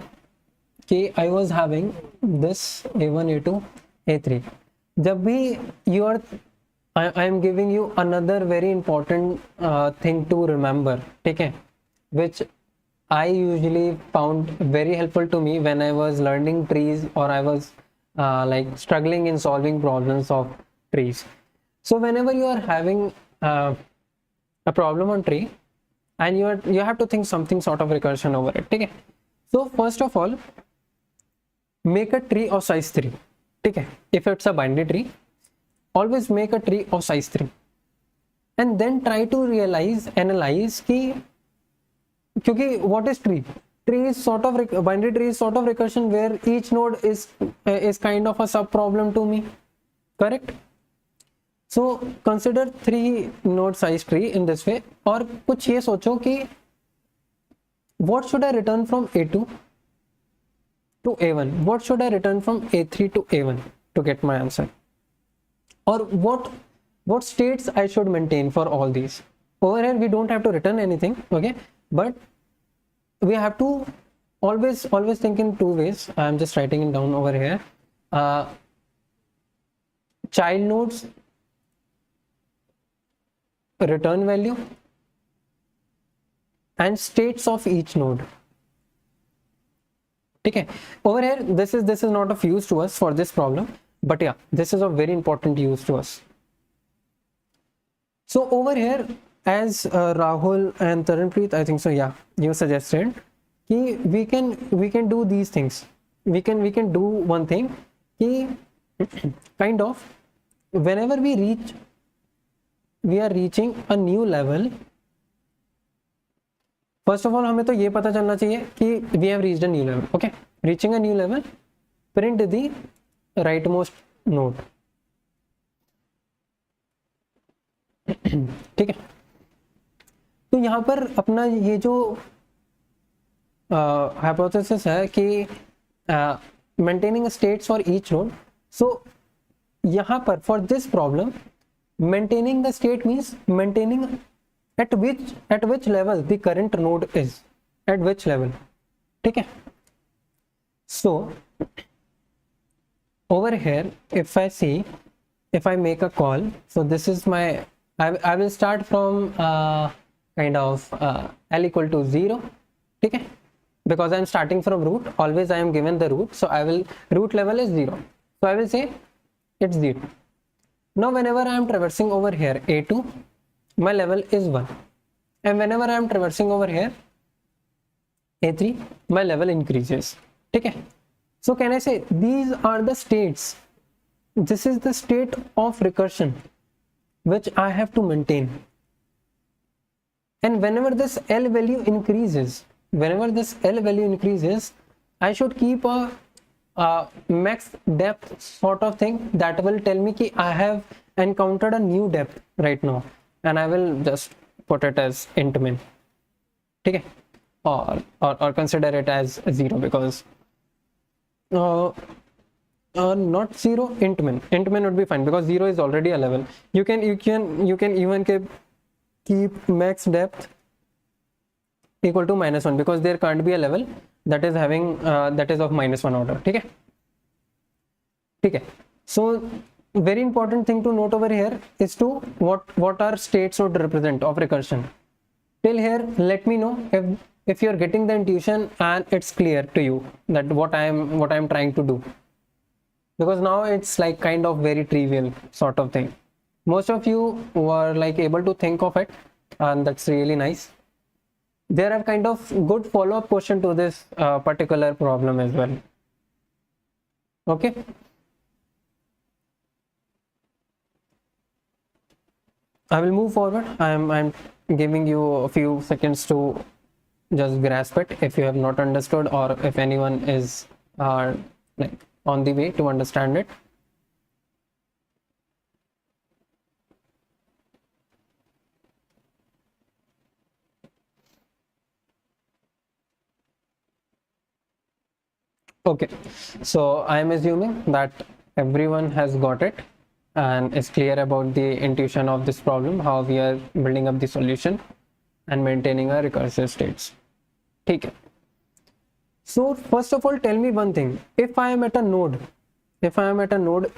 कि I was having this A1, A2, A3. जब भी I am giving you another very important thing to remember, ठीक है, which I usually found very helpful to me when I was learning trees, or I was like struggling in solving problems of trees. So whenever you are having a problem on tree and you have to think something sort of recursion over it, okay? So first of all, make a tree of size 3, okay? If it's a binary tree, always make a tree of size 3 and then try to analyze कि क्योंकि what is tree? Tree is sort of binary tree is sort of recursion where each node is kind of a sub problem to me, correct? So consider 3 node size tree in this way, और कुछ ये सोचो कि what should I return from A2 to A1, what should I return from A3 to A1 to get my answer, or what states I should maintain for all these. Over here we don't have to return anything, okay, but we have to always think in 2 ways. I am just writing it down over here. Child nodes return value and states of each node. Okay, over here this is not of use to us for this problem, but yeah, this is of very important use to us. So over here, as Rahul and Taranpreet, I think so, yeah, you suggested कि we can do these things. We can do one thing कि kind of whenever we are reaching a new level, first of all हमें तो ये पता चलना चाहिए कि we have reached a new level. Okay, reaching a new level, print the rightmost node. ठीक है. तो यहाँ पर अपना ये जो hypothesis है कि maintaining states for each node. So यहाँ पर for this problem, maintaining the state means maintaining at which level the current node is, at which level. ठीक है. So over here, if I make a call, so this is my I will start from kind of L equal to 0. Okay, because I'm starting from root, always I am given the root, so I will, root level is 0, so I will say it's 0. Now whenever I am traversing over here A2, my level is 1, and whenever I am traversing over here A3, my level increases. Okay, so can I say these are the states? This is the state of recursion which I have to maintain, and whenever this L value increases, I should keep a max depth sort of thing that will tell me that I have encountered a new depth right now, and I will just put it as int min. Okay, or consider it as 0, because not 0, int min would be fine, because 0 is already a level. You can even keep max depth equal to -1, because there can't be a level that is having that is of -1 order. Okay, so very important thing to note over here is to what our states would represent of recursion. Till here, let me know if you're getting the intuition and it's clear to you that what I'm trying to do, because now it's like kind of very trivial sort of thing. Most of you were like able to think of it, and that's really nice. There are kind of good follow-up question to this particular problem as well. Okay, I will move forward. I'm giving you a few seconds to just grasp it if you have not understood, or if anyone is like on the way to understand it. Okay, so I am assuming that everyone has got it and is clear about the intuition of this problem, how we are building up the solution and maintaining our recursive states. Okay. So first of all, tell me one thing. If I am at a node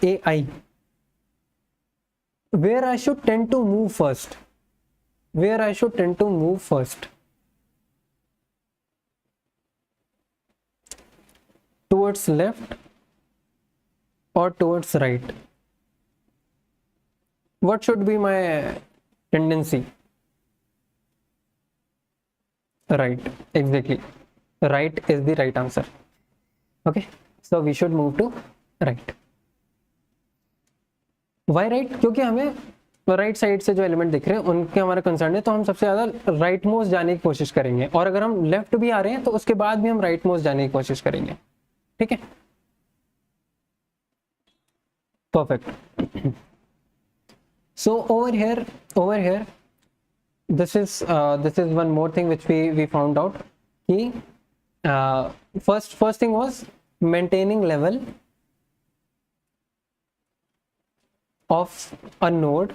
AI, where I should tend to move first? Towards left or towards right? What should be my tendency? Right, exactly. Right is the right answer. Okay, so we should move to right. Why right? क्योंकि हमें right side से जो element दिख रहे हैं उनके हमारा concern है, तो हम सबसे ज्यादा राइट मोस्ट जाने की कोशिश करेंगे, और अगर हम लेफ्ट भी आ रहे हैं तो उसके बाद भी हम राइट मोस्ट जाने की कोशिश करेंगे. ठीक है, perfect. So over here this is one more thing which we found out. First thing was maintaining level of a node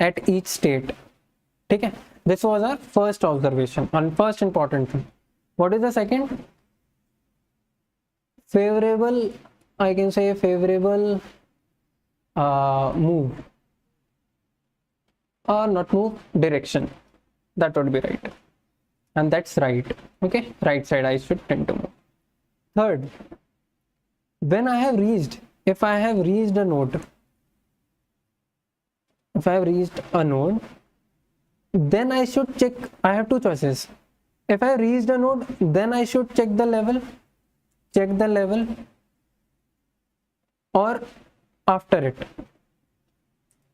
at each state. ठीक है, this was our first observation and first important thing. What is the second? Favorable, I can say favorable move, or not move, direction. That would be right, and that's right. Okay, right side I should tend to move. Third, when I have reached, if I have reached a node, then I should check. I have two choices. If I have reached a node, then I should check the level, or after it,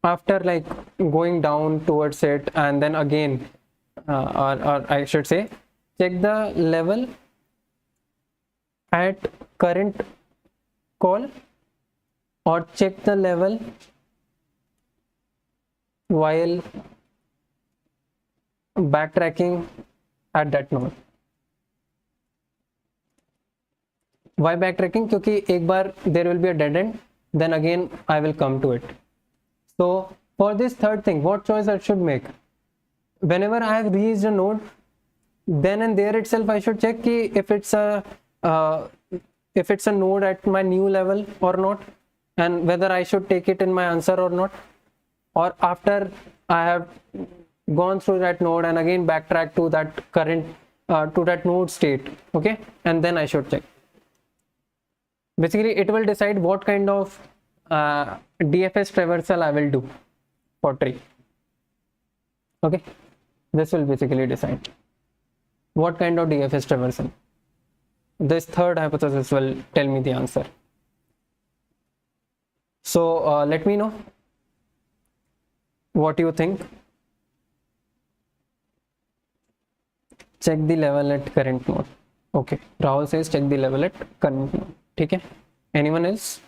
after like going down towards it, and then again or I should say check the level at current call, or check the level while backtracking at that node. Why backtracking? क्योंकि एक बार there will be a dead end, then again I will come to it. So for this third thing, what choice I should make? Whenever I have reached a node, then and there itself I should check कि if it's a node at my new level or not, and whether I should take it in my answer or not. or after I have gone through that node and again backtrack to that current to that node state, okay, and then I should check. Basically it will decide what kind of DFS traversal I will do for tree. Okay, this will basically decide what kind of DFS traversal. This third hypothesis will tell me the answer. So let me know what you think. Check the level at current node. Okay, Rahul says check the level at current node. Okay, anyone else?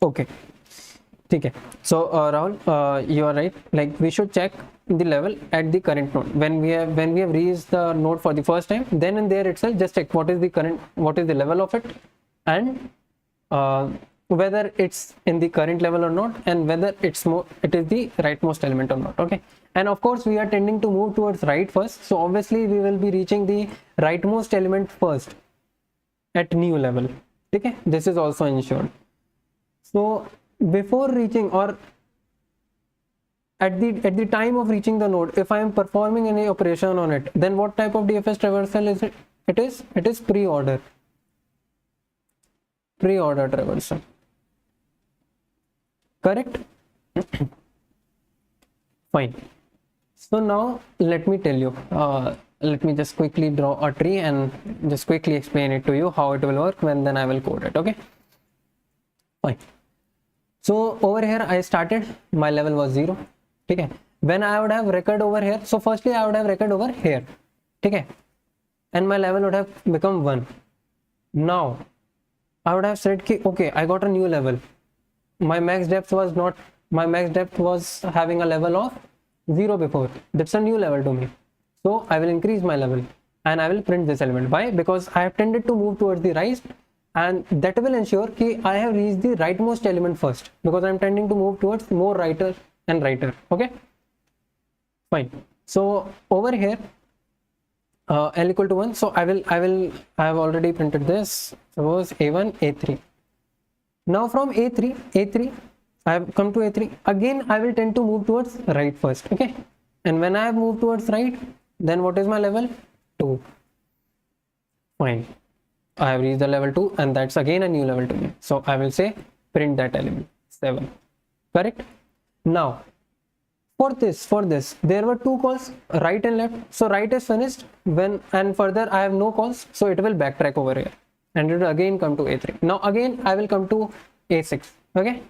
Okay, okay. So Rahul, you are right. Like we should check the level at the current node when we have reached the node for the first time. Then in there itself, just check what is the current, what is the level of it, and whether it's in the current level or not, and whether it is the rightmost element or not. Okay, and of course we are tending to move towards right first, so obviously we will be reaching the rightmost element first at new level. Okay, this is also ensured. So before reaching, or at the time of reaching the node, if I am performing any operation on it, then what type of DFS traversal is it? It is pre-order traversal. Correct? Fine. So now let me tell you, let me just quickly draw a tree and just quickly explain it to you how it will work, when then I will code it. Okay, fine. So over here I started, my level was 0. Okay, when I would have record over here, so firstly I would have record over here, okay, and my level would have become 1. Now I would have said, okay, I got a new level. My max depth was having a level of 0 before. That's a new level to me. So I will increase my level and I will print this element. Why? Because I have tended to move towards the right, and that will ensure that I have reached the rightmost element first, because I am tending to move towards more righter and righter. Okay, fine. So over here L equal to 1. So I have already printed this. Suppose A1 A3. Now from A3 I have come to A3. Again I will tend to move towards right first. Okay, and when I have moved towards right, then what is my level? 2. Fine, I have reached the level 2, and that's again a new level to me. So I will say print that element 7. Correct? Now for this there were 2 calls, right and left. So right is finished, and further I have no calls, so it will backtrack over here and it will again come to A3. Now again I will come to A6. Okay,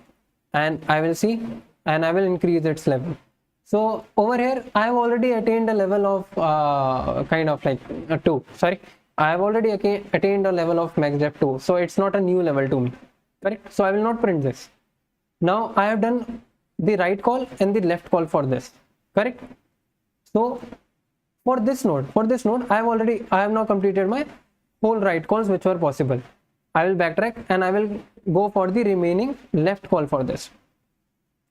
and I will see, and I will increase its level. So over here I have already attained a level of kind of like 2. Sorry, I have already attained a level of max depth 2, so it's not a new level to me. Correct? So I will not print this. Now I have done the right call and the left call for this. Correct? So for this node I have now completed my whole right calls which were possible. I will backtrack and I will go for the remaining left call for this.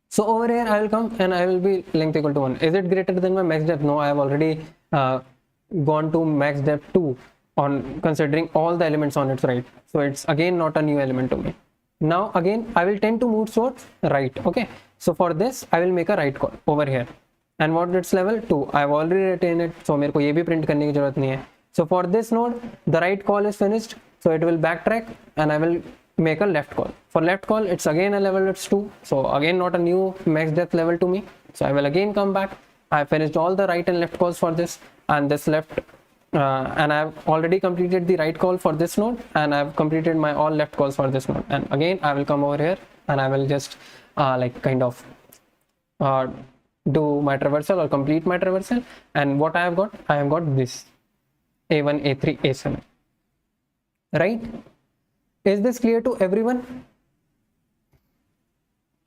So over here I will come and I will be length equal to 1. Is it greater than my max depth? No, I have already gone to max depth 2 on considering all the elements on its right. So it's again not a new element to me. Now again I will tend to move towards right. Okay, so for this I will make a right call over here, and what its level? 2. I have already retained it, so मेरे को ये भी print करने की जरूरत नहीं है. So for this node the right call is finished, so it will backtrack and I will make a left call. For left call it's again a level, it's 2, so again not a new max depth level to me. So I will again come back. I have finished all the right and left calls for this, and this left and I have already completed the right call for this node, and I have completed my all left calls for this node. And again I will come over here and I will just like kind of do my traversal or complete my traversal. And what I have got this A1 A3 A7. Right? Is this clear to everyone?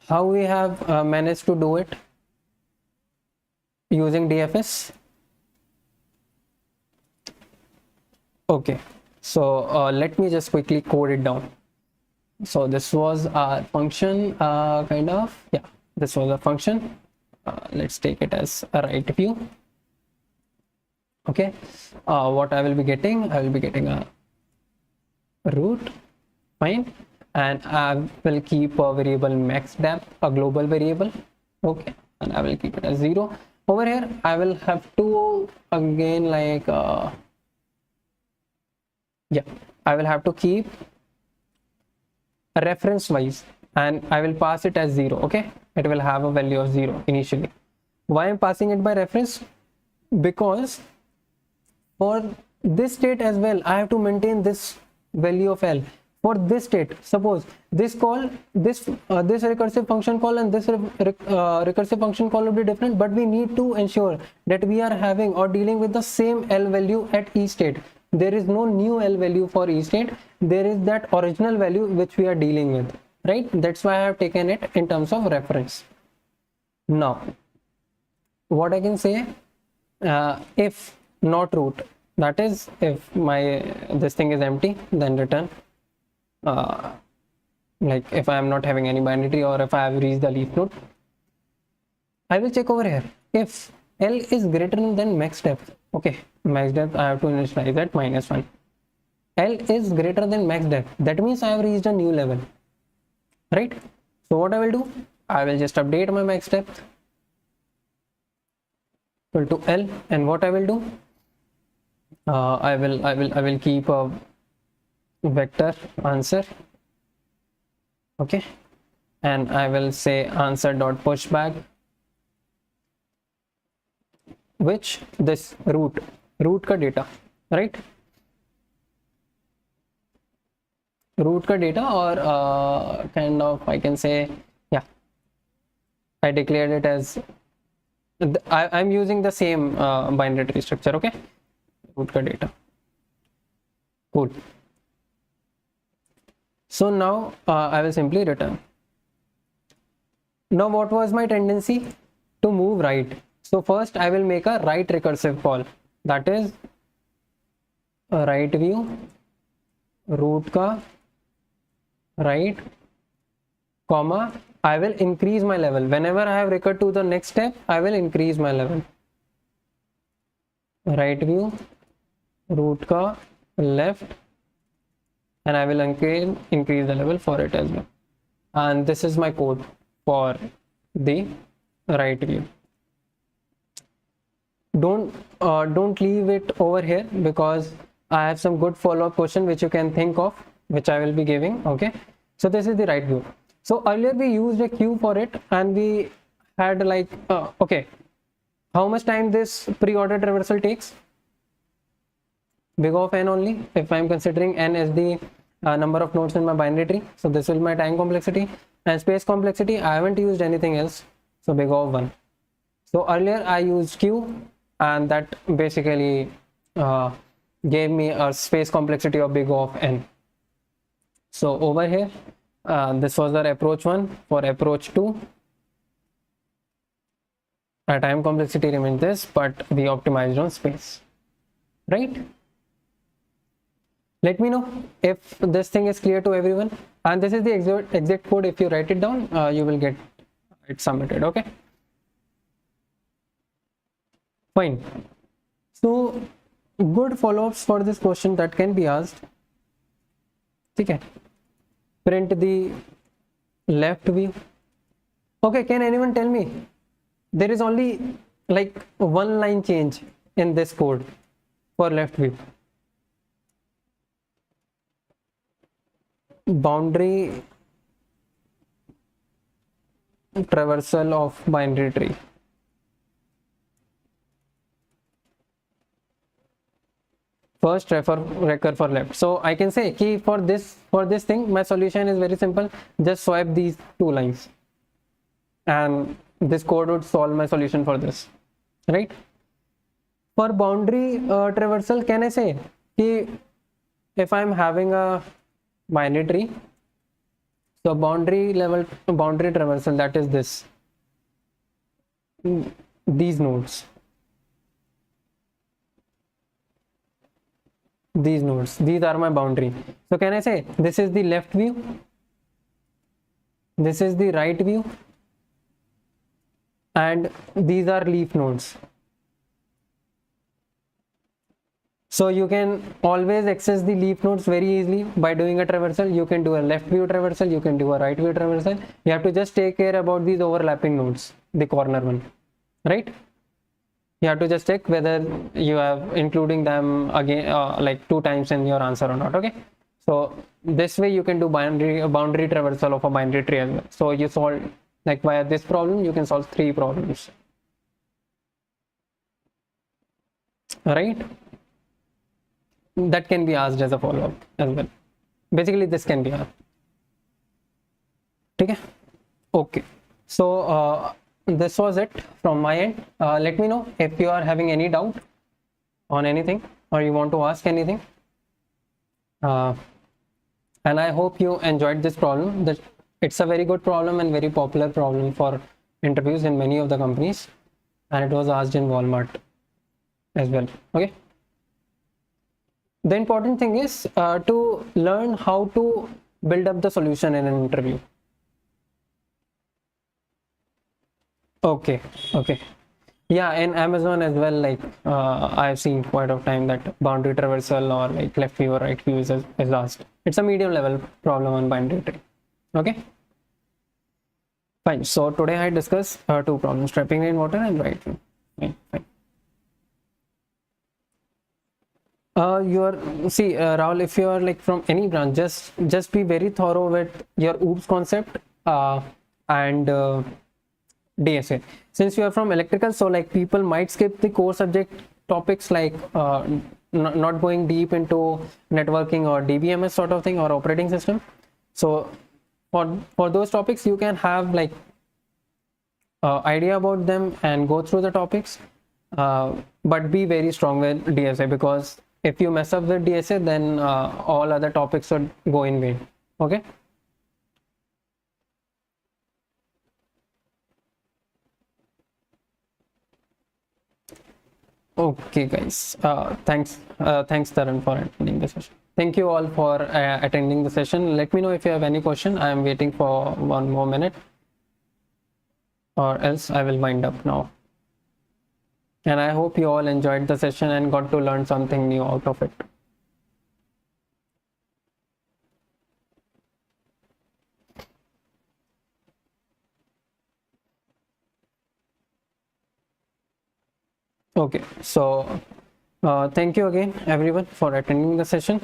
How we have managed to do it using DFS? Okay, so let me just quickly code it down. So this was our function, kind of, yeah, this was a function. Let's take it as a right view. Okay, what I will be getting, I will be getting a root, fine, and I will keep a variable max depth, a global variable. Okay, and I will keep it as 0. Over here I will have to again like yeah, I will have to keep a reference wise, and I will pass it as 0. Okay, it will have a value of 0 initially. Why I'm passing it by reference? Because for this state as well I have to maintain this value of L. For this state, suppose this call, this recursive function call and this recursive function call will be different, but we need to ensure that we are having or dealing with the same L value at each state. There is no new L value for each state. There is that original value which we are dealing with, right? That's why I have taken it in terms of reference. Now, what I can say, if not root, that is if this thing is empty, then return. Like if I am not having any binary tree or if I have reached the leaf node, I will check over here if L is greater than max depth. Okay, max depth I have to initialize at -1. L is greater than max depth, that means I have reached a new level, right? So what I will do, I will just update my max depth equal to L, and what I will do, I will keep a vector answer. Okay, and I will say answer dot pushback, which this root ka data, right? Root ka data, or kind of I can say, yeah, I declared it as I'm using the same binary tree structure. Okay, root ka data. Cool. So now I will simply return. Now what was my tendency? To move right. So first I will make a right recursive call, that is a right view root ka right, comma, I will increase my level. Whenever I have recurred to the next step, I will increase my level. Right view root ka left, and I will increase the level for it as well. And this is my code for the right view. Don't leave it over here, because I have some good follow-up question which you can think of, which I will be giving. Okay, so this is the right view. So earlier we used a queue for it, and we had like okay, how much time this pre-order traversal takes? Big of n only, if I'm considering n as the number of nodes in my binary tree. So this is my time complexity, and space complexity I haven't used anything else, so big of 1. So earlier I used q, and that basically gave me a space complexity of big of n. So over here this was our approach 1. For approach 2, our time complexity remains this, but we optimized on space, right? Let me know if this thing is clear to everyone, and this is the exact code. If you write it down, you will get it submitted. Okay, fine. So good follow-ups for this question that can be asked. Okay, print the left view. Okay, can anyone tell me, there is only like one line change in this code for left view. Boundary traversal of binary tree. First recur for left. So I can say key for this thing, my solution is very simple. Just swipe these two lines, and this code would solve my solution for this, right? For boundary traversal, can I say key, if I'm having a binary tree, so boundary traversal, that is this, these nodes, these are my boundary. So can I say this is the left view, this is the right view, and these are leaf nodes. So you can always access the leaf nodes very easily by doing a traversal. You can do a left view traversal, you can do a right view traversal. You have to just take care about these overlapping nodes, the corner one, right? You have to just check whether you have including them again like 2 times in your answer or not. Okay, so this way you can do boundary traversal of a binary tree as well. So you solve, like via this problem you can solve 3 problems, right? That can be asked as a follow-up as well. Basically this can be asked. Okay, okay. So this was it from my end. Let me know if you are having any doubt on anything or you want to ask anything. And I hope you enjoyed this problem. It's a very good problem and very popular problem for interviews in many of the companies, and it was asked in Walmart as well. Okay. The important thing is to learn how to build up the solution in an interview. Okay, okay. Yeah, in Amazon as well, like I've seen quite of time that boundary traversal or like left view or right view is asked. It's a medium level problem on binary tree. Okay, fine. So today I discussed 2 problems, trapping rainwater and right view. Fine, fine. Rahul, if you are like from any branch, just be very thorough with your OOPS concept and DSA. Since you are from electrical, so like people might skip the core subject topics like not going deep into networking or DBMS sort of thing or operating system. So for those topics you can have like idea about them and go through the topics, but be very strong with DSA, because if you mess up with DSA then all other topics would go in vain. Okay. Okay guys, thanks Taran for attending the session. Thank you all for attending the session. Let me know if you have any question. I am waiting for 1 more minute or else I will wind up now. And I hope you all enjoyed the session and got to learn something new out of it. Okay, so thank you again everyone for attending the session.